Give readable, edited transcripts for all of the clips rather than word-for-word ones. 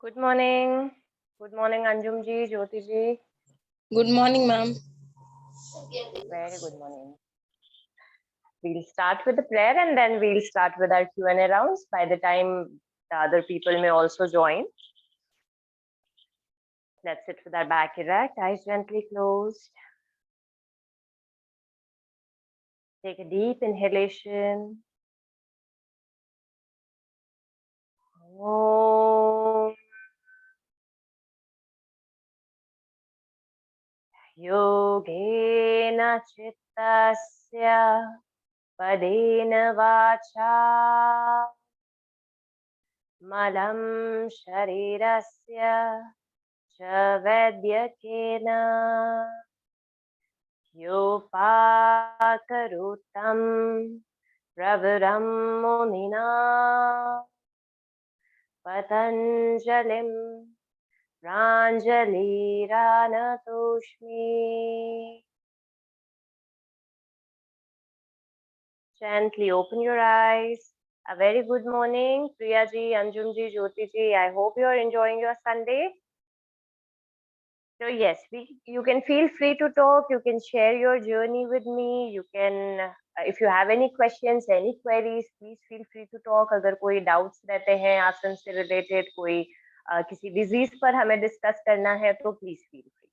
Good morning. Good morning, Anjum ji, Jyoti ji. Good morning, ma'am. Very good morning. We'll start with the prayer and then we'll start with our Q&A rounds. By the time the other people may also join. Let's sit with our back erect, eyes gently closed. Take a deep inhalation. Om. Yogena chittasya padena vacha malam sharirasya च वैद्यकेन योपाकरोतं प्रवरं मुनिना पतञ्जलिं प्राञ्जलिरानतोऽस्मि. Gently open your eyes. A very good morning, Priya ji, Anjum ji, Jyoti ji. I hope you are enjoying your Sunday. So yes, you can feel free to talk. You can share your journey with me. You can, if you have any questions, any queries, please feel free to talk. अगर कोई doubts रहते हैं आसन से related, कोई किसी disease पर हमें discuss करना है तो please feel free.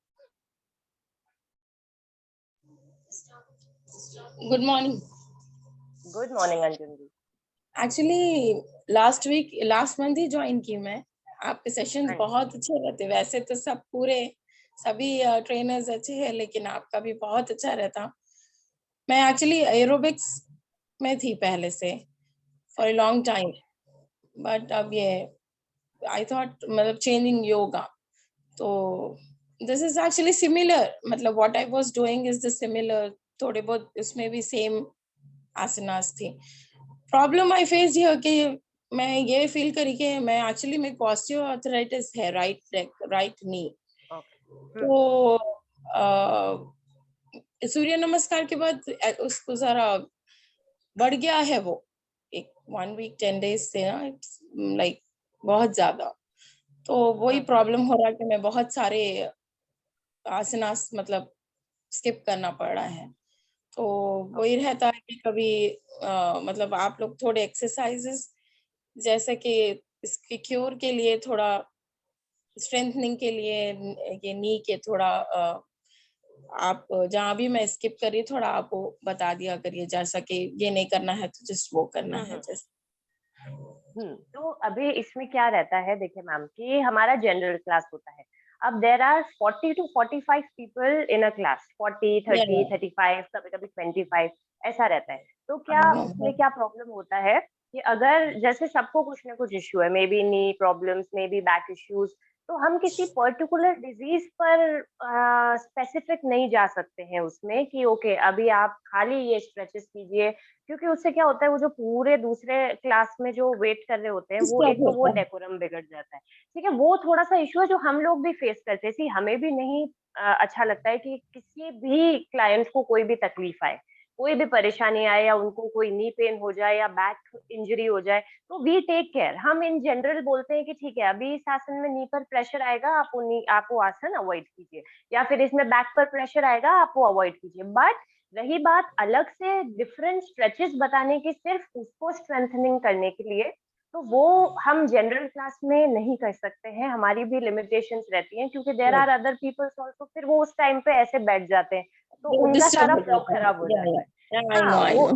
Good morning. Good morning, Anjum ji. Actually, last month he join की मैं. आपके सेशंस बहुत अच्छे रहते. वैसे तो सभी ट्रेनर्स अच्छे हैं, लेकिन आपका भी बहुत अच्छा रहता. मैं एक्चुअली एरोबिक्स में थी पहले से for a long time, but अब ये आई थॉट मतलब चेंजिंग योगा. तो दिस इज एक्चुअली सिमिलर, मतलब what I was doing is the similar. थोड़े बहुत इसमें भी सेम आसनास थी. प्रॉब्लम आई फेस हियर कि मैं ये फील करी कि मैं एक्चुअली मेरे को ऑस्टियोआर्थराइटिस है राइट नी. तो सूर्य नमस्कार के बाद उसको जरा बढ़ गया है वो एक 1 वीक 10 डेज से ना, लाइक बहुत ज्यादा. तो वही प्रॉब्लम हो रहा है कि मैं बहुत सारे आसनास मतलब स्किप करना पड़ रहा है. तो वही रहता है कि कभी मतलब आप लोग थोड़े एक्सरसाइजेस जैसे कि इसके क्योर के लिए, थोड़ा स्ट्रेंथनिंग के लिए, ये नी के थोड़ा आप जहाँ भी मैं स्किप करी थोड़ा आप बता दिया करिए, जैसा कि ये नहीं करना है तो जस्ट वो करना है जैसे. तो अभी इसमें क्या रहता है, देखिए मैम, कि हमारा जनरल क्लास होता है. अब there are 40 to 45 people in a class. 40, 30, 35, कभी कभी 25 ऐसा रहता है. तो क्या उसमें क्या प्रॉब्लम होता है कि अगर जैसे सबको कुछ ना कुछ इश्यू है, may be knee problems, may be back issues, तो हम किसी पर्टिकुलर डिजीज पर स्पेसिफिक नहीं जा सकते हैं उसमें कि ओके अभी आप खाली ये स्ट्रेचेस कीजिए, क्योंकि उससे क्या होता है, वो जो पूरे दूसरे क्लास में जो वेट कर रहे होते हैं वो एक तो वो डेकोरम बिगड़ जाता है. ठीक है, वो थोड़ा सा इशू है जो हम लोग भी फेस करते हैं. सी हमें भी नहीं अच्छा लगता है कि किसी भी क्लाइंट को कोई भी तकलीफ आए, कोई भी परेशानी आए, या उनको कोई नी पेन हो जाए या बैक इंजरी हो जाए, तो वी टेक केयर. हम इन जनरल बोलते हैं कि ठीक है अभी इस आसन में नी पर प्रेशर आएगा, आप वो आसन अवॉइड कीजिए, या फिर इसमें बैक पर प्रेशर आएगा आप वो अवॉइड कीजिए. बट रही बात अलग से डिफरेंट स्ट्रेचेस बताने की, सिर्फ उसको स्ट्रेंथनिंग करने के लिए, तो वो हम जनरल क्लास में नहीं कर सकते हैं. हमारी भी लिमिटेशंस रहती हैं, क्योंकि there are other peoples also, फिर वो उस टाइम पे ऐसे बैठ जाते हैं तो उनका सारा फ्लो खराब हो जाता है. हाँ, वो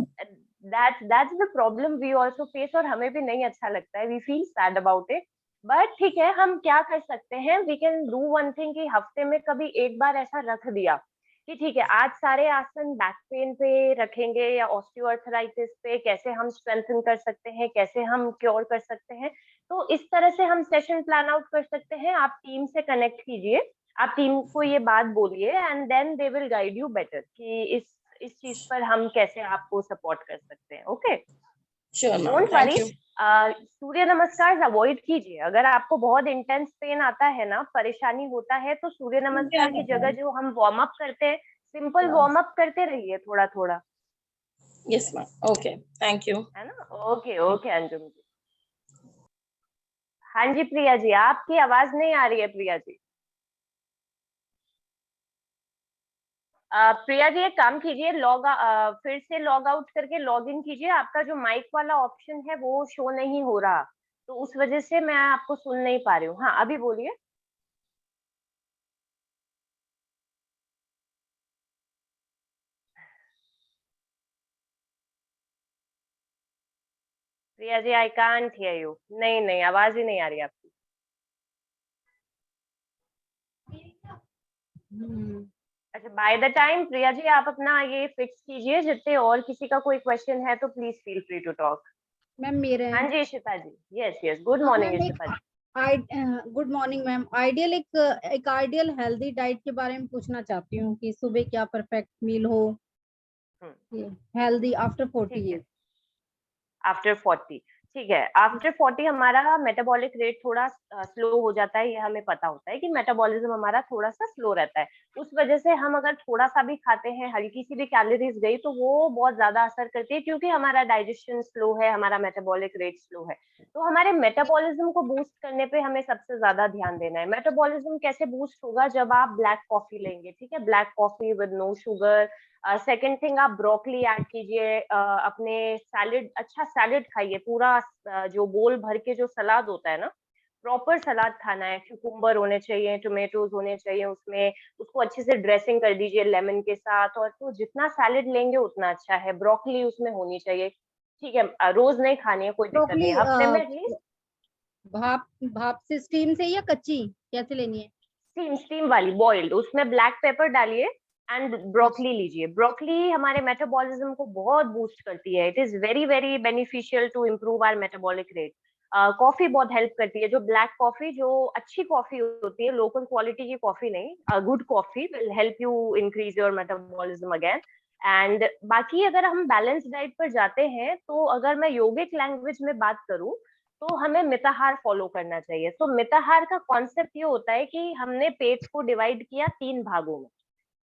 that's the problem we also face, और हमें भी नहीं अच्छा लगता है. we feel sad about it. But ठीक है, हम क्या कर सकते हैं, we can do one thing कि हफ्ते में कभी एक बार ऐसा रख दिया कि ठीक है आज सारे आसन बैक पेन पे रखेंगे या ऑस्टियोआर्थराइटिस पे, कैसे हम स्ट्रेंथन कर सकते हैं, कैसे हम क्योर कर सकते हैं. तो इस तरह से हम सेशन प्लान आउट कर सकते हैं. आप टीम से कनेक्ट कीजिए, आप टीम को ये बात बोलिए, and then they will guide you better कि इस चीज पर हम कैसे आपको सपोर्ट कर सकते हैं. Okay, don't worry. सूर्य नमस्कार अवॉइड कीजिए. अगर आपको बहुत इंटेंस पेन आता है ना, परेशानी होता है, तो सूर्य नमस्कार की जगह जो हम वार्म अप करते हैं, सिंपल वार्म अप करते रहिए थोड़ा थोड़ा. Yes ma'am, okay, thank you. है ना. ओके ओके अंजुम जी. हाँ जी प्रिया जी, आपकी आवाज नहीं आ रही है प्रिया जी। प्रिया जी एक काम कीजिए, फिर से लॉग आउट करके लॉग इन कीजिए। आपका जो माइक वाला ऑप्शन है वो शो नहीं हो रहा, तो उस वजह से मैं आपको सुन नहीं पा रही हूँ। हाँ अभी बोलिए। Priya ji I can't hear you. नहीं नहीं, आवाज ही नहीं आ रही आपकी। अच्छा, by the time Priya ji आप अपना ये फिक्स कीजिए, जितने और किसी का कोई क्वेश्चन है तो please feel free to talk. Ma'am मेरे हाँ जी Ishita ji, yes yes, good हाँ morning ma'am Ishita ji. Good morning ma'am. Ideal एक आइडियल हेल्दी डाइट के बारे में पूछना चाहती हूँ कि सुबह क्या परफेक्ट मील हो हेल्दी आफ्टर 40 ठीक है, ईयर्स। आफ्टर 40। ठीक है, आफ्टर 40 हमारा मेटाबॉलिक रेट थोड़ा स्लो हो जाता है। ये हमें पता होता है कि मेटाबॉलिज्म हमारा थोड़ा सा स्लो रहता है। उस वजह से हम अगर थोड़ा सा भी खाते हैं, हल्की सी भी कैलोरीज गई तो वो बहुत ज्यादा असर करती है, क्योंकि हमारा डाइजेशन स्लो है, हमारा मेटाबॉलिक रेट स्लो है। तो हमारे मेटाबॉलिज्म को बूस्ट करने पे हमें सबसे ज्यादा ध्यान देना है। मेटाबॉलिज्म कैसे बूस्ट होगा? जब आप ब्लैक कॉफी लेंगे, ठीक है, black coffee with no sugar. Second thing, आप ब्रोकली ऐड कीजिए अपने सैलेड। अच्छा सैलेड खाइए पूरा, जो बोल भर के जो सलाद होता है ना, प्रॉपर सलाद खाना है। क्यूकुम्बर होने चाहिए, टोमेटोज होने चाहिए उसमें। उसको अच्छे से ड्रेसिंग कर दीजिए लेमन के साथ, और तो जितना सैलेड लेंगे उतना अच्छा है। ब्रोकली उसमें होनी चाहिए, ठीक है। रोज नहीं खानी है, कोई दिक्कत ब्रोकली नहीं, हफ्ते में एटलीस्ट। भाप भाप से स्टीम से या कच्ची कैसे लेनी है? स्टीम, स्टीम वाली बॉइल्ड, उसमें ब्लैक पेपर डालिए एंड अच्छा, ब्रोकली लीजिए। ब्रोकली हमारे मेटाबॉलिज्म को बहुत बूस्ट करती है। It is very very beneficial to improve our metabolic rate. Coffee बहुत हेल्प करती है, जो ब्लैक कॉफी, जो अच्छी कॉफी होती है, लोकल क्वालिटी की कॉफी नहीं, good coffee will help you increase your metabolism again. And बाकी अगर हम बैलेंस डाइट पर जाते हैं, तो अगर मैं योगिक लैंग्वेज में बात करूं, तो हमें मिताहार फॉलो करना चाहिए। तो मिताहार का कॉन्सेप्ट ये होता है कि हमने पेट को डिवाइड किया 3 भागों में,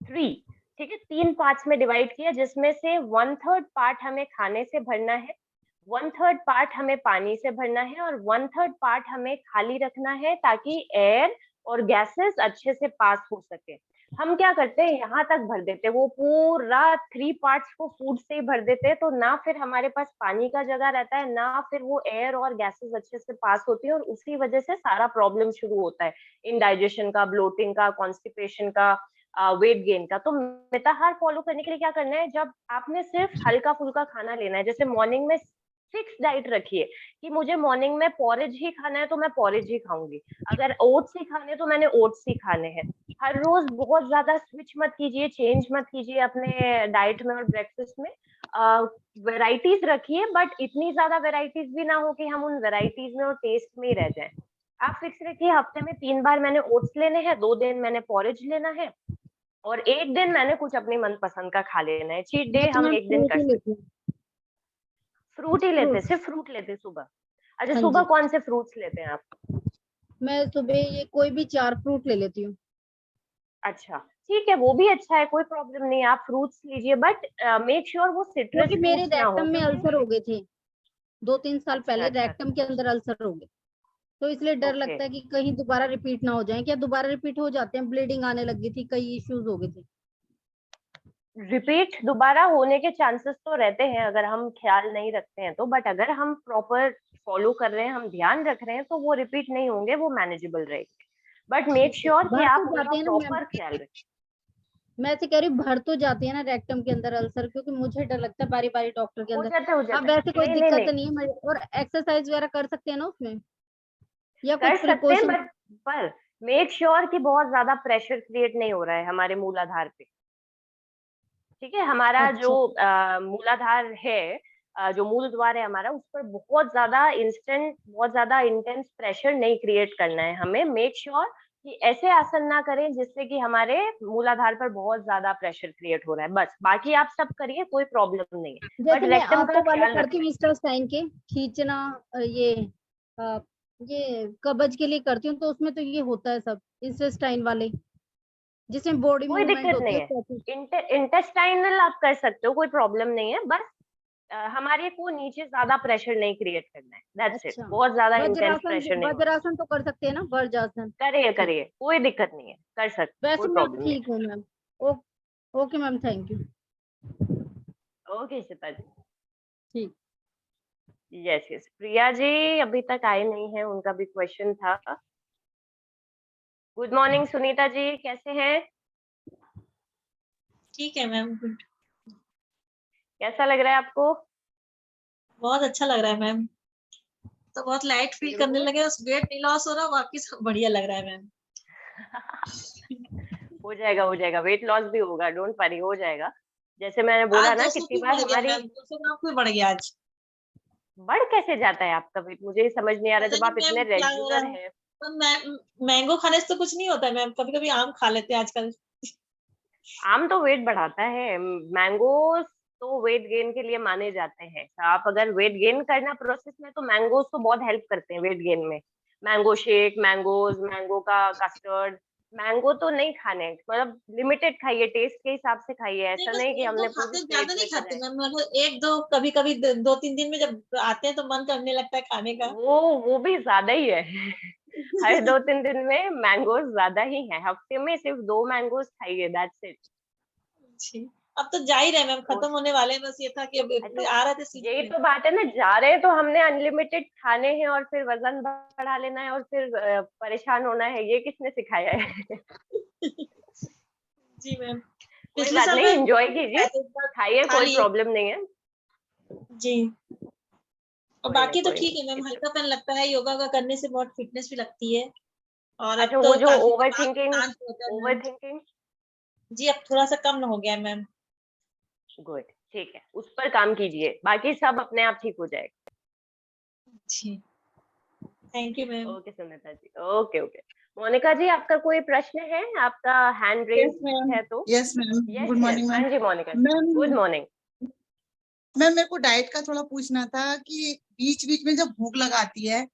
3, ठीक है, 3 पार्ट्स में डिवाइड किया, जिसमें से 1/3 पार्ट हमें खाने से भरना है, 1/3 पार्ट हमें पानी से भरना है, और 1/3 पार्ट हमें खाली रखना है, ताकि एयर और गैसेस अच्छे से पास हो सके। हम क्या करते हैं, यहाँ तक भर देते हैं, वो पूरा 3 पार्ट्स को फूड से ही भर देते हैं, तो ना फिर हमारे पास पानी का जगह रहता है, ना फिर वो एयर और गैसेस अच्छे से पास होती है, और उसी वजह से सारा प्रॉब्लम शुरू होता है, इंडाइजेशन का, ब्लोटिंग का, कॉन्स्टिपेशन का, वेट गेन का। तो मिताहार फॉलो करने के लिए क्या करना है, जब आपने सिर्फ हल्का फुल्का खाना लेना है, जैसे मॉर्निंग में फिक्स डाइट रखिए कि मुझे मॉर्निंग में पॉरेज ही खाना है, तो मैं पॉरेज ही खाऊंगी। अगर ओट्स ही खाने तो मैंने ओट्स ही खाने हैं। हर रोज बहुत ज्यादा स्विच मत कीजिए, चेंज मत कीजिए अपने डाइट में और ब्रेकफास्ट में। वेराइटीज रखिए, बट इतनी ज्यादा वेराइटीज भी ना हो कि हम उन वेराइटीज में और टेस्ट में ही रह जाएं। आप फिक्स रखिए, हफ्ते में 3 बार मैंने ओट्स लेने हैं, 2 दिन मैंने पॉरेज लेना है, और एक दिन मैंने कुछ अपनी मनपसंद का खा लेना है। चीट डे मैं तो हम मैम एक दिन फ्रूट कर ही सकते। लेती हूँ। फ्रूट ही लेते, फ्रूट, सिर्फ फ्रूट लेते सुबह? अच्छा, हाँ सुबह जी। कौन से फ्रूट्स लेते हैं आप? मैं सुबह ये कोई भी 4 फ्रूट ले लेती हूँ। अच्छा, ठीक है, वो भी अच्छा है, कोई प्रॉब्लम नहीं है, आप फ्रूट्स लीजिए, बट मेक श्योर वो सिट्रस क्योंकि मेरे फ्रूट्स ना हो, रेक्टम में क्योंकि अल्सर हो गए थे 2-3 साल अच्छा पहले, अच्छा रेक्टम अच्छा, के अंदर अल्सर हो गए। तो इसलिए डर ओके। लगता है कि कहीं दोबारा रिपीट ना हो जाए। क्या दोबारा रिपीट हो जाते हैं? ब्लीडिंग आने लगी थी, कई इश्यूज हो गए थे। रिपीट दोबारा होने के चांसेस तो रहते हैं अगर हम ख्याल नहीं रखते हैं तो, बट अगर हम प्रॉपर फॉलो कर रहे हैं, हम ध्यान रख रहे हैं, तो वो रिपीट नहीं होंगे, वो मैनेजेबल रहेंगे। बट मेक ठीक है, श्योर कि भर तो आप उनका जाते हैं ना मैम। प्रॉपर ख्याल रखें। मैं ऐसे कह रही हूँ, भर तो जाती है ना रेक्टम के अंदर अल्सर, क्योंकि मुझे डर लगता है बारी बारी डॉक्टर के अंदर। हो अब जाता वैसे है, कोई नहीं नहीं दिक्कत नहीं, नहीं है और एक्सरसाइज वगैरह कर सकते हैं ना उसमें, या कर कुछ सकते हैं, प्रिकॉशन? बट पर मेक श्योर कि बहुत ज्यादा प्रेशर क्रिएट नहीं हो रहा है हमारे मूलाधार पे। ठीक है, हमारा जो अच्छा, मूलाधार है, जो मूल द्वार है हमारा, उस पर बहुत ज्यादा इंस्टेंट, बहुत ज्यादा इंटेंस प्रेशर नहीं क्रिएट करना है हमें। मेक श्योर कि ऐसे आसन ना करें जिससे कि हमारे मूलाधार पर बहुत ज्यादा प्रेशर क्रिएट हो रहा है, बस। बाकी आप सब करिए, कोई प्रॉब्लम नहीं है, बट जैसे मैं रेक्टम का ऑटो वाले ख्याल करती रखना हूँ है। इंस्टासाइन के, खींचना, अ, ये कब्ज के लिए करती हूँ, तो उसमें तो ये होता है सब इंस्टासाइन वाले, जिसमें बॉडी कोई मूवमेंट दिक्कत होती नहीं है है, प्रॉपर। इंटेस्टाइनल आप कर सकते हो, कोई प्रॉब्लम नहीं है, बस हमारे को नीचे ज्यादा प्रेशर नहीं क्रिएट करना है, दैट्स इट। अच्छा, बहुत ज्यादा इंटेंस प्रेशर नहीं होना। वज्रासन तो कर सकते हैं ना, वज्रासन? करिए करिए, कोई दिक्कत नहीं है, कर सकते, वैसे कोई मैं प्रॉब्लम नहीं ठीक हूँ ma'am. Okay ma'am, thank you. है। ओके श्वेता जी। ठीक। यस यस, प्रिया जी अभी तक आए नहीं है, उनका भी क्वेश्चन था। गुड मॉर्निंग सुनीता जी, कैसे हैं? ठीक है मैम, गुड। कैसा लग रहा है आपको? बहुत अच्छा लग रहा है मैम, तो बहुत लाइट फील करने लगे, उस वेट नहीं लॉस हो रहा, बाकी सब बढ़िया लग रहा है मैम। हो जाएगा, वेट लॉस भी होगा, डोंट वरी, हो जाएगा। जैसे मैंने बोला आज ना 200 कितनी भी बार, बढ़ गया हमारी मैम, 200 ग्राम भी बढ़ गया आज। बढ़ कैसे जाता है आपका वेट, मुझे ये समझ नहीं आ रहा पता जब नहीं आप मैम इतने क्या हो रहा रेगुलर है। हैं। मैंगो खाने से तो कुछ नहीं होता है मैम, कभी कभी आम खा लेते हैं आजकल। आम तो वेट बढ़ाता है, मैंगोज तो वेट गेन के लिए माने जाते हैं। आप अगर वेट गेन करना प्रोसेस में, तो मैंगोज तो बहुत हेल्प करते हैं वेट गेन में। मैंगो शेक, मैंगोज, मैंगो का कस्टर्ड। मैंगो तो नहीं खाने, मतलब लिमिटेड खाइए, टेस्ट के हिसाब से खाइए, नहीं ऐसा बस नहीं कि एक दो हमने पूरी खाते, प्लेट ज्यादा में नहीं खाते खाना मैम, मतलब एक दो, कभी कभी 2-3 दिन में जब आते हैं तो मन करने लगता है खाने है। का। वो भी ज्यादा ही है। हर 2-3 दिन में मैंगोज ज्यादा ही है, हफ्ते में सिर्फ 2 मैंगोज खाइए, दैट्स इट। जी, अब तो जा ही रहे मैम, खत्म होने वाले हैं, बस ये था कि तो आ रहे थे यही सीजन में। तो बात है ना, जा रहे हैं तो हमने अनलिमिटेड खाने हैं और फिर वजन बढ़ा लेना है और फिर परेशान होना है, ये किसने सिखाया है? जी मैम, कोई पिछले बात साल नहीं, मैम एंजॉय कीजिए, एक बार खाइए, खा कोई लिए। प्रॉब्लम नहीं है। जी, और कोई नहीं, बाकी तो कोई ठीक है नहीं। मैम, हल्कापन लगता है, योगा का करने से बहुत फिटनेस भी लगती है, और अब अच्छा, वो तो जो काफी ओवर दिमाग थिंकिंग, शांत होता है ओवर मैम। थिंकिंग, जी, अब थोड़ा सा कम हो गया है मैम। गुड, ठीक है, उस पर काम कीजिए, बाकी सब अपने आप ठीक हो जाएगा। जी, thank you ma'am. Okay Sunita ji, okay okay. Monika ji, आपका कोई प्रश्न है? आपका हैंड रेज यस मैम। है तो। Yes ma'am, yes good yes, morning ma'am. हाँ जी Monika ji, ma'am good morning. Ma'am मेरे को डाइट का थोड़ा पूछना था कि बीच बीच में जब भूख लगाती है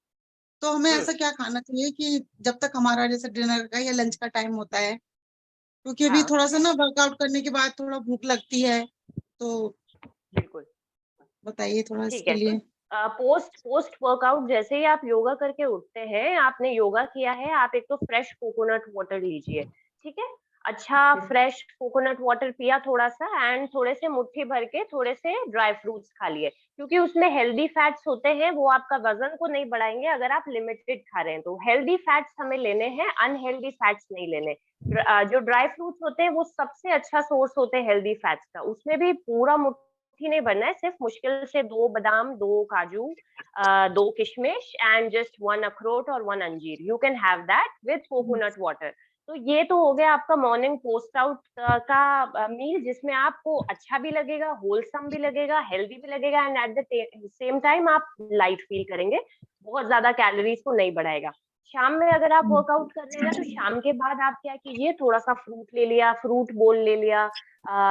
तो हमें ऐसा क्या खाना चाहिए कि जब तक हमारा जैसे डिनर का या लंच का टाइम होता है, क्योंकि अभी हाँ थोड़ा सा ना वर्कआउट करने के बाद थोड़ा भूख लगती है, तो बिल्कुल, बताइए थोड़ा ठीक इसके है। तो लिए। पोस्ट पोस्ट वर्कआउट जैसे ही आप योगा करके उठते हैं, आपने योगा किया है, आप एक तो फ्रेश कोकोनट वाटर लीजिए, ठीक है? अच्छा, फ्रेश कोकोनट वाटर पिया थोड़ा सा, एंड थोड़े से मुट्ठी भर के थोड़े से ड्राई फ्रूट्स खा लिए, क्योंकि उसमें हेल्दी फैट्स होते हैं, वो आपका वजन को नहीं बढ़ाएंगे अगर आप लिमिटेड खा रहे हैं तो। हेल्दी फैट्स हमें लेने हैं, अनहेल्दी फैट्स नहीं लेने। जो ड्राई फ्रूट्स होते हैं वो सबसे अच्छा सोर्स होते हैं हेल्दी फैट्स का, उसमें भी पूरा ही नहीं बनना है, सिर्फ मुश्किल से 2 बादाम, 2 काजू, 2 किशमिश एंड जस्ट 1 अखरोट और 1 अंजीर, you can have that with coconut water. तो ये तो हो गया आपका मॉर्निंग पोस्ट आउट का मील, जिसमें आपको अच्छा भी लगेगा, होलसम भी लगेगा, हेल्दी भी लगेगा, and at the same time आप लाइट फील करेंगे, बहुत ज्यादा कैलोरीज को नहीं बढ़ाएगा। शाम में अगर आप वर्कआउट कर रहे हैं ना, तो शाम के बाद आप क्या कीजिए, थोड़ा सा फ्रूट ले लिया, फ्रूट बोल ले लिया,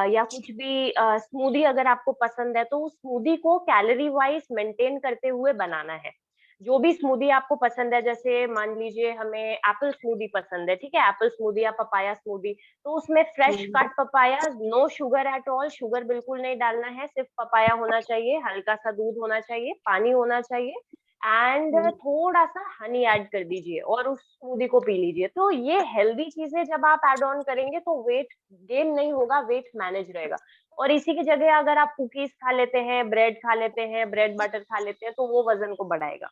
या कुछ भी स्मूदी अगर आपको पसंद है, तो उस स्मूदी को कैलोरी वाइज मेंटेन करते हुए बनाना है। जो भी स्मूदी आपको पसंद है, जैसे मान लीजिए हमें एप्पल स्मूदी पसंद है, ठीक है, एप्पल स्मूदी या पपाया स्मूदी, तो उसमें fresh cut papaya, no sugar at all, sugar बिल्कुल नहीं डालना है, सिर्फ पपाया होना चाहिए, हल्का सा दूध होना चाहिए, पानी होना चाहिए, एंड थोड़ा सा हनी ऐड कर दीजिए और उस स्मूदी को पी लीजिए। तो ये हेल्दी चीजें जब आप ऐड ऑन करेंगे तो वेट गेन नहीं होगा, वेट मैनेज रहेगा। और इसी की जगह अगर आप कुकीज खा लेते हैं, ब्रेड खा लेते हैं, ब्रेड बटर खा लेते हैं, तो वो वजन को बढ़ाएगा।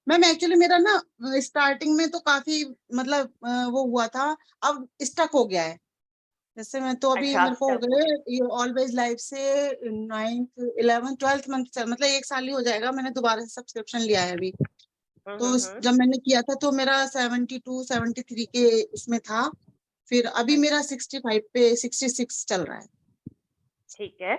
मैम एक्चुअली मेरा ना स्टार्टिंग में तो काफी मतलब वो हुआ था, अब स्टक हो गया है। जैसे मैं तो अभी अच्छा, मेरे आप को हो स्टक हो गए। गए ऑलवेज लाइफ से 9th 11th 12th मंथ चल, मतलब 1 साल ही हो जाएगा, मैंने दोबारा से सब्सक्रिप्शन लिया है अभी। तो हम्म। जब मैंने किया था तो मेरा 72-73 के इसमें था, फिर अभी मेरा 65 पे 66 चल रहा है। ठीक है,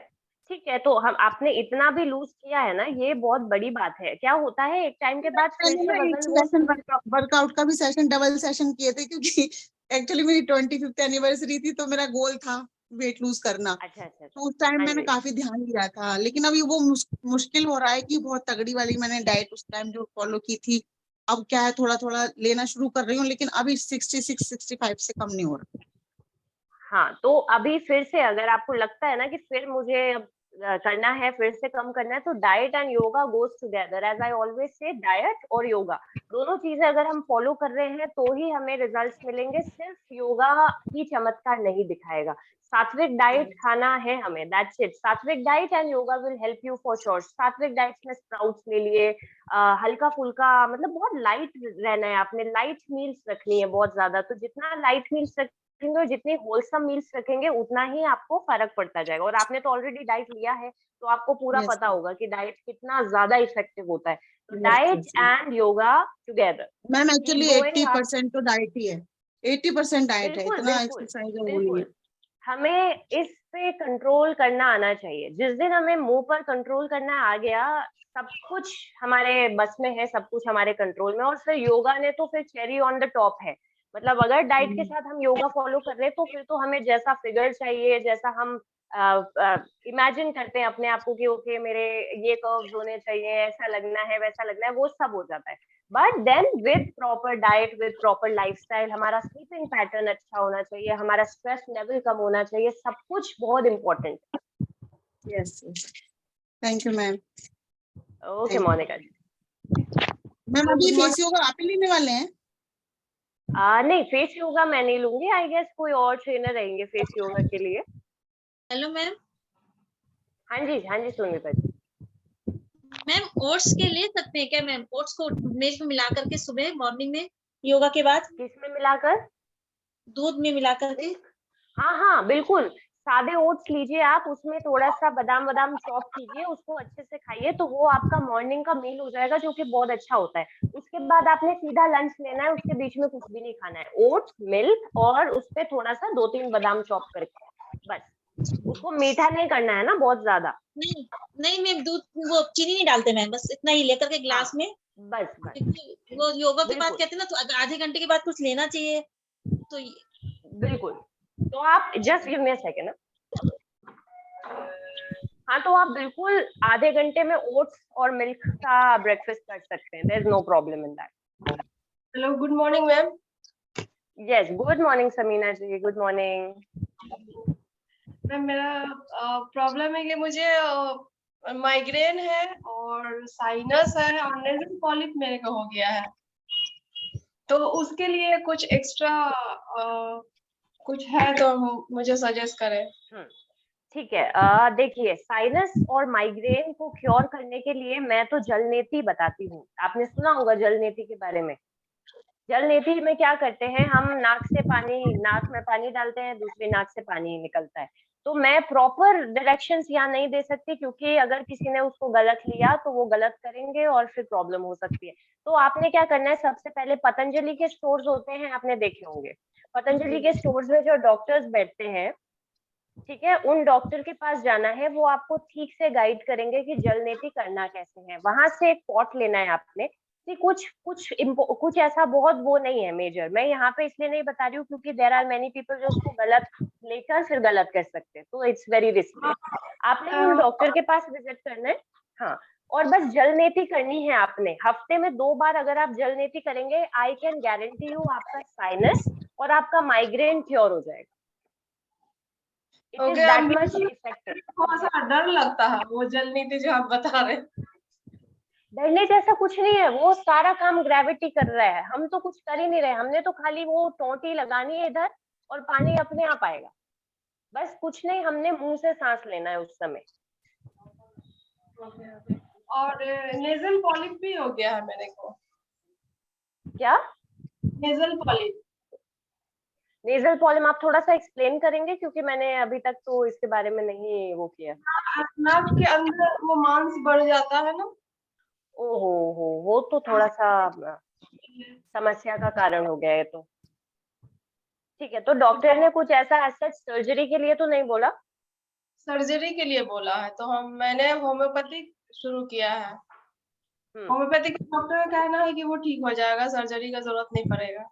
ठीक है, तो हम आपने इतना भी लूज किया है ना, ये बहुत बड़ी बात है। क्या होता है, एक टाइम के बाद फिर मैंने से ना एक वजन वो सेशन वर्कआउट का भी सेशन डबल सेशन किए थे, क्योंकि एक्चुअली मेरी 25th एनिवर्सरी थी, तो मेरा गोल था वेट लूज करना। अच्छा अच्छा अच्छा, तो उस टाइम हाँ मैंने जी, काफी ध्यान दिया था, लेकिन अभी वो मुश्किल हो रहा है कि बहुत तगड़ी वाली मैंने डाइट उस टाइम जो फॉलो की थी, अब क्या है थोड़ा थोड़ा लेना शुरू कर रही हूँ, लेकिन अभी 66-65 से कम नहीं हो रहा। हाँ, तो अभी फिर से अगर आपको लगता है ना कि फिर मुझे अब करना है, फिर से कम करना है, तो diet and yoga goes together. As I always say, diet और योगा दोनों चीजें अगर हम फॉलो कर रहे हैं तो ही हमें रिजल्ट्स मिलेंगे। सिर्फ योगा ही चमत्कार नहीं दिखाएगा। सात्विक डाइट खाना है हमें, दैट्स इट। सात्विक diet and yoga will help you for sure. सात्विक डाइट में स्प्राउट्स ले लिए, हल्का फुल्का, मतलब बहुत लाइट रहना है आपने, लाइट मील्स रखनी है बहुत ज्यादा। तो जितना लाइट मील्स रखेंगे और जितनी होलसम मील्स रखेंगे उतना ही आपको फर्क पड़ता जाएगा। और आपने तो ऑलरेडी डाइट लिया है तो आपको पूरा Yes, पता होगा कि डाइट कितना ज्यादा इफेक्टिव होता है। तो yes, diet yes, yes. And yoga together, ma'am keep actually going आप। 80% तो डाइट ही है, 80% डाइट है, बिल्कुल इतना बिल्कुल एक्सरसाइज है वो नहीं है। बिल्कुल। हमें इस पे कंट्रोल करना आना चाहिए। जिस दिन हमें मुंह पर कंट्रोल करना आ गया, सब कुछ हमारे बस में है, सब कुछ हमारे कंट्रोल में। और फिर योगा ने तो फिर चेरी ऑन द टॉप है। मतलब अगर डाइट के साथ हम योगा फॉलो कर रहे हैं तो फिर तो हमें जैसा फिगर चाहिए, जैसा हम इमेजिन करते हैं अपने आप को कि ओके मेरे ये कर्व्स होने चाहिए, ऐसा लगना है, वैसा लगना है, वो सब हो जाता है। But then with proper diet, with proper lifestyle, हमारा स्लीपिंग पैटर्न अच्छा होना चाहिए, हमारा स्ट्रेस लेवल कम होना चाहिए, सब कुछ बहुत important. Yes, thank you ma'am. Okay Monika ji. Ma'am अभी फेस योगा आप ही लेने वाले हैं? नहीं, फेस योगा मैं नहीं लूंगी। आई गेस कोई और ट्रेनर रहेंगे फेस योगा के लिए। Hello ma'am. हाँ जी, हाँ जी सुनीता जी। मैम ओट्स के ले सकते हैं क्या मैम? ओट्स को मेज में मिला करके सुबह मॉर्निंग में योगा के बाद किस में मिलाकर? दूध में मिला करके। हाँ हाँ बिल्कुल। सादे ओट्स लीजिए आप, उसमें थोड़ा सा बादाम बादाम चॉप कीजिए, उसको अच्छे से खाइए, तो वो आपका मॉर्निंग का मील हो जाएगा, जो कि बहुत अच्छा होता है। उसके बाद आपने सीधा लंच लेना है, उसके बीच में कुछ भी नहीं खाना है। ओट्स, मिल्क और उस पे थोड़ा सा 2-3 बादाम चॉप करके, बस। उसको मीठा नहीं करना है ना बहुत ज्यादा। नहीं नहीं मैम, दूध वो चीनी नहीं डालते मैम, बस इतना ही लेकर के गिलास हाँ, में। बस बस क्योंकि वो योगा के बाद बिल्कुल कहते हैं ना, तो आधे घंटे के बाद कुछ लेना चाहिए। तो बिल्कुल। तो आप just give me a second. हाँ, तो आप बिल्कुल आधे घंटे में ओट्स और मिल्क का ब्रेकफास्ट कर सकते हैं। There is no problem in that. Hello, good morning ma'am. Yes, good morning Sameena ji, good morning. Ma'am मेरा प्रॉब्लम है कि मुझे माइग्रेन है और साइनस है और नेजल पॉलिप मेरे को हो गया है। तो उसके लिए कुछ एक्स्ट्रा कुछ है तो मुझे सजेस्ट करें। ठीक है, देखिए, साइनस और माइग्रेन को क्योर करने के लिए मैं तो जलनेती बताती हूँ। आपने सुना होगा जलनेती के बारे में। जलनेती में क्या करते हैं, हम नाक में पानी डालते हैं, दूसरी नाक से पानी निकलता है। तो मैं प्रॉपर डायरेक्शंस यहाँ नहीं दे सकती, क्योंकि अगर किसी ने उसको गलत लिया तो वो गलत करेंगे और फिर प्रॉब्लम हो सकती है। तो आपने क्या करना है, सबसे पहले पतंजलि के स्टोर्स होते हैं, आपने देखे होंगे। पतंजलि के स्टोर्स में जो डॉक्टर्स बैठते हैं, ठीक है, उन डॉक्टर के पास जाना है। वो आपको ठीक से गाइड करेंगे कि जलनेती करना कैसे है। वहां से एक पॉट लेना है आपने। कि कुछ ऐसा बहुत वो नहीं है मेजर। मैं यहाँ पे इसलिए नहीं बता रही हूँ क्योंकि देयर आर मेनी पीपल जो उसको गलत लेकर फिर गलत कर सकते हैं, तो इट्स वेरी रिस्की। आपने उन डॉक्टर के पास विजिट करना है। हाँ, और बस जलनेती करनी है आपने। हफ्ते में 2 बार अगर आप जलनेती करेंगे, आई कैन गारंटी यू आपका साइनस और आपका माइग्रेन क्योर हो जाएगा। It is that much effective. थोड़ा सा डर लगता है वो जलनीति जो आप बता रहे हैं। डरने जैसा कुछ नहीं है, वो सारा काम ग्रेविटी कर रहा है। हम तो कुछ कर ही नहीं रहे, हमने तो खाली वो टोंटी लगानी है इधर और पानी अपने आप आएगा। बस कुछ नहीं, हमने मुंह से सांस लेना है उस समय। और नेजल पॉलिप भी हो गया है मेरे को। क्या? Nasal polyp. नेजल पॉलिप आप थोड़ा सा एक्सप्लेन करेंगे, क्योंकि मैंने अभी तक तो इसके बारे में नहीं वो किया। नाक के अंदर वो मांस बढ़ जाता है ना। ओहो हो, वो तो थोड़ा सा समस्या का कारण हो गया है। तो ठीक है, तो डॉक्टर ने कुछ ऐसा सर्जरी के लिए तो नहीं बोला? सर्जरी के लिए बोला है, तो मैंने होम्योपैथिक शुरू किया है। होम्योपैथिक डॉक्टर का कहना है कि वो ठीक हो जाएगा, सर्जरी का जरूरत नहीं पड़ेगा।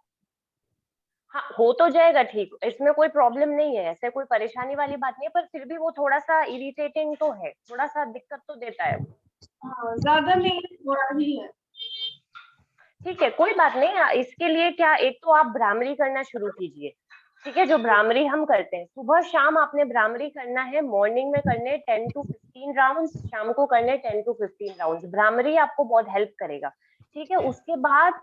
हाँ, हो तो जाएगा ठीक, इसमें कोई प्रॉब्लम नहीं है, ऐसे कोई परेशानी वाली बात नहीं है। पर फिर भी वो थोड़ा सा इरिटेटिंग तो है, थोड़ा सा दिक्कत तो देता है। हाँ, ज्यादा नहीं, थोड़ा ही है। ठीक है, कोई बात नहीं। इसके लिए क्या, एक तो आप भ्रामरी करना शुरू कीजिए। ठीक है, जो भ्रामरी हम करते हैं सुबह शाम, आपने भ्रामरी करना है। मॉर्निंग में करने 10 to 15 राउंड्स, शाम को करने 10 to 15 राउंड्स। भ्रामरी आपको बहुत हेल्प करेगा, ठीक है। उसके बाद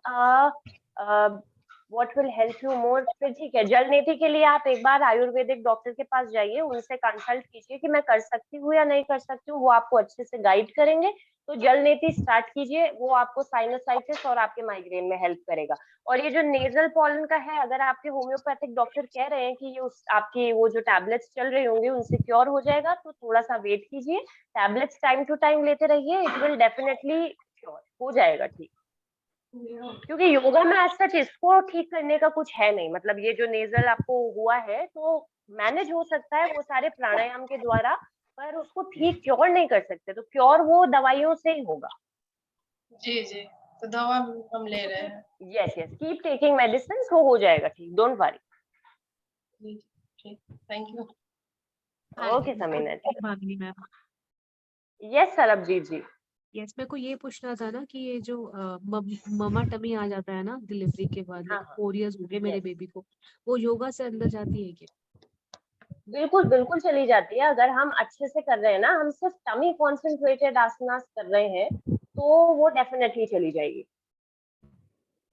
what will help you more, फिर ठीक है, जल नीति के लिए आप एक बार आयुर्वेदिक डॉक्टर के पास जाइए, उनसे कंसल्ट कीजिए कि मैं कर सकती हूँ या नहीं कर सकती हूँ, वो आपको अच्छे से गाइड करेंगे। तो जल नीति स्टार्ट कीजिए, वो आपको साइनसाइटिस और आपके माइग्रेन में हेल्प करेगा। और ये जो नेजल पॉलन का है, अगर आपके होम्योपैथिक डॉक्टर कह रहे हैं कि ये आपकी वो जो टैबलेट्स चल रही होंगी उनसे क्योर हो जाएगा, तो थोड़ा सा वेट कीजिए, टैबलेट्स टाइम टू टाइम लेते रहिए, इट विल डेफिनेटली क्योर हो जाएगा ठीक। क्योंकि योगा में आज सच इसको ठीक करने का कुछ है नहीं, मतलब ये जो नेजल आपको हुआ है तो मैनेज हो सकता है वो सारे प्राणायाम के द्वारा, पर उसको ठीक क्योर नहीं कर सकते, तो क्योर वो दवाइयों से ही होगा। जी जी, तो दवा हम ले रहे हैं। Yes yes, keep taking medicine, वो हो जाएगा ठीक, डोंट वरी। ठीक, thank you. Okay Samina ji. Bhagni ma'am. Yes Sarabjit ji. Yes, मेरे को ये पूछना था ना कि ये जो ममा टमी आ जाता है ना डिलीवरी के बाद, हाँ, हाँ। 4 इयर्स हो गए मेरे Yes. बेबी को, वो योगा से अंदर जाती है क्या? बिल्कुल बिल्कुल चली जाती है, अगर हम अच्छे से कर रहे हैं ना, हम सिर्फ टमी कॉन्सेंट्रेटेड आसनास कर रहे हैं, तो वो डेफिनेटली चली जाएगी।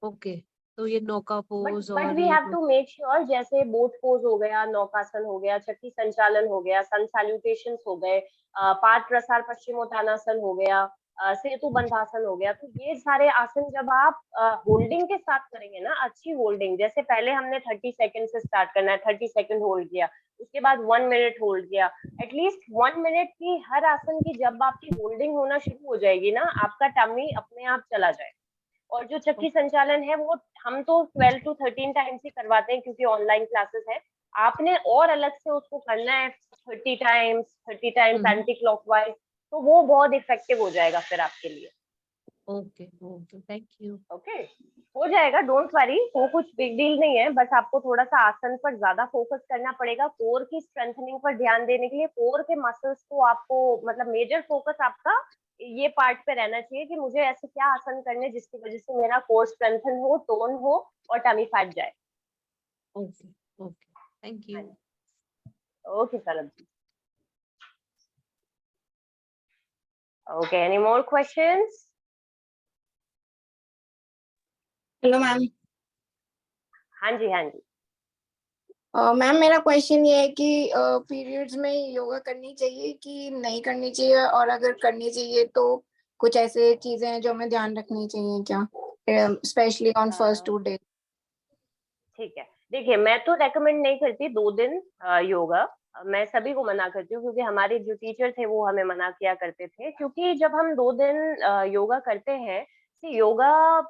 ओके, तो ये नौका पोज बट और वी ये हैव टू मेक श्योर, जैसे बोट पोज हो गया, नौकासन हो गया, चक्की संचालन हो गया, सन सैल्यूटेशंस हो गए, पाद प्रसार पश्चिमोत्तानासन हो गया, सेतु बंधासन हो गया, तो ये सारे आसन जब आप होल्डिंग के साथ करेंगे ना, अच्छी होल्डिंग, जैसे पहले हमने 30 सेकंड से स्टार्ट करना है, 30 सेकंड होल्ड किया, उसके बाद 1 मिनट होल्ड किया, एटलीस्ट 1 मिनट की हर आसन की जब आपकी होल्डिंग होना शुरू हो जाएगी ना, आपका टमी अपने आप चला जाए। और जो चक्की संचालन है वो हम तो 12 to 13 टाइम्स ही करवाते हैं, क्योंकि ऑनलाइन क्लासेस है। आपने और अलग से उसको करना है 30 टाइम्स एंटी क्लॉकवाइज, तो वो बहुत इफेक्टिव हो जाएगा फिर आपके लिए। Okay okay, thank you. Okay, हो जाएगा, डोंट वरी, वो कुछ बिग डील नहीं है, बस आपको थोड़ा सा आसन पर ज्यादा फोकस करना पड़ेगा, कोर की स्ट्रेंथनिंग पर ध्यान देने के लिए, कोर के मसल्स को आपको, मतलब मेजर फोकस आपका ये पार्ट पे रहना चाहिए कि मुझे ऐसे क्या आसन करने जिसकी वजह से मेरा कोर स्ट्रेंथन हो, टोन हो और टमी फैट जाए। Okay okay, thank you. Okay Sarab ji. Okay, any more questions? Hello ma'am. हाँ जी हाँ जी। मैम मेरा क्वेश्चन ये है कि पीरियड्स में योगा करनी चाहिए कि नहीं करनी चाहिए, और अगर करनी चाहिए तो कुछ ऐसे चीजें हैं जो हमें ध्यान रखनी चाहिए क्या, स्पेशली ऑन फर्स्ट 2 डेज? ठीक है, देखिए मैं तो रेकमेंड नहीं करती 2 दिन योगा, मैं सभी को मना करती हूँ, क्योंकि हमारे जो टीचर थे वो हमें मना किया करते थे, क्योंकि जब हम 2 दिन योगा करते हैं, yoga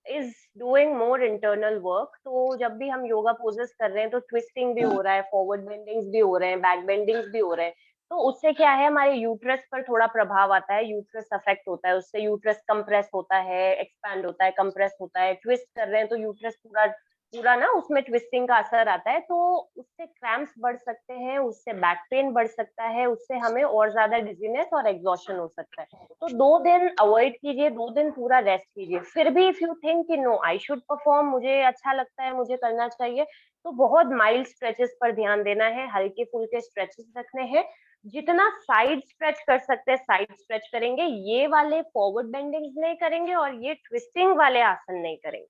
is doing more internal work, तो जब भी हम योगा पोजेस कर रहे हैं तो ट्विस्टिंग भी हो रहा है, फॉरवर्ड बेंडिंग्स भी हो रहे हैं, बैक बेंडिंग्स भी हो रहे हैं, तो उससे क्या है, हमारे यूट्रस पर थोड़ा प्रभाव आता है, यूट्रस अफेक्ट होता है, उससे यूट्रस कंप्रेस होता है, एक्सपैंड होता है, कंप्रेस होता है, ट्विस्ट कर रहे हैं तो यूट्रस पूरा पूरा ना उसमें ट्विस्टिंग का असर आता है, तो उससे क्रैम्प्स बढ़ सकते हैं, उससे बैक पेन बढ़ सकता है, उससे हमें और ज्यादा डिजीनेस और एग्जॉशन हो सकता है। तो 2 दिन अवॉइड कीजिए, 2 दिन पूरा रेस्ट कीजिए। फिर भी इफ यू थिंक कि नो आई शुड परफॉर्म, मुझे अच्छा लगता है, मुझे करना चाहिए, तो बहुत माइल्ड स्ट्रेचेस पर ध्यान देना है, हल्के फुल्के स्ट्रेचेस रखने हैं, जितना साइड स्ट्रेच कर सकते हैं साइड स्ट्रेच करेंगे, ये वाले फॉरवर्ड बेंडिंग्स नहीं करेंगे और ये ट्विस्टिंग वाले आसन नहीं करेंगे।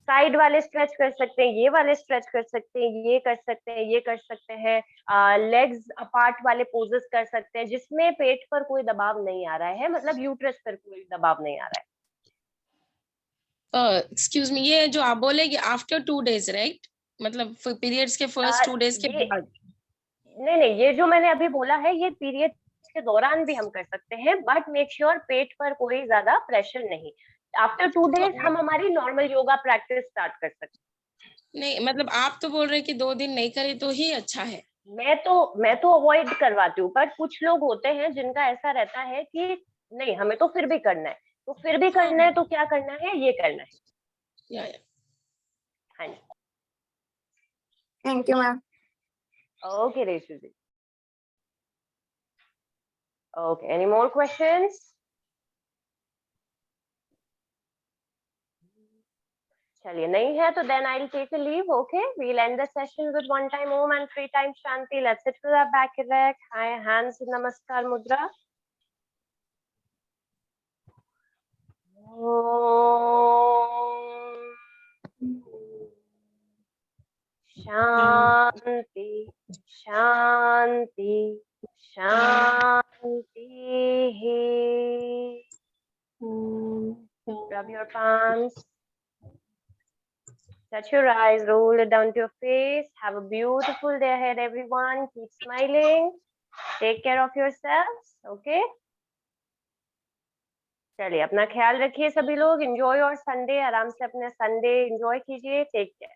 साइड वाले स्ट्रेच कर सकते हैं, ये वाले स्ट्रेच कर सकते हैं, ये कर सकते हैं, ये कर सकते हैं, लेग्स अपार्ट वाले पोजेस कर सकते हैं, जिसमें पेट पर कोई दबाव नहीं आ रहा है, मतलब यूट्रस पर कोई दबाव नहीं आ रहा है। एक्सक्यूज मी, ये जो आप बोले कि आफ्टर 2 डेज राइट, मतलब पीरियड्स के फर्स्ट 2 डेज के बाद? नहीं, ये जो मैंने अभी बोला है ये पीरियड के दौरान भी हम कर सकते हैं, बट मेक श्योर पेट पर कोई ज्यादा प्रेशर नहीं। आफ्टर 2 डेज हम हमारी नॉर्मल योगा प्रैक्टिस स्टार्ट कर सकते हैं। नहीं मतलब आप तो बोल रहे हैं कि 2 दिन नहीं करे तो ही अच्छा है। मैं तो अवॉइड करवाती हूँ, बट कुछ लोग होते हैं जिनका ऐसा रहता है कि नहीं हमें तो फिर भी करना है, तो फिर भी करना है तो क्या करना है, ये करना है। या हाँ जी, thank you ma'am. Okay Reshu ji. Okay, any more questions? चलिए नहीं है तो then I'll take a leave. Okay, we'll end the session with 1 time Om and 3 times Shanti. Let's sit with our back erect. High hands in Namaskar Mudra. Om. Shanti, Shanti, Shanti. Rub your palms. Touch your eyes, roll it down to your face. Have a beautiful day ahead, everyone. Keep smiling. Take care of yourselves. Okay? चलिए अपना ख्याल रखिए सभी लोग. Enjoy your Sunday. आराम से अपने Sunday enjoy कीजिए. Take care.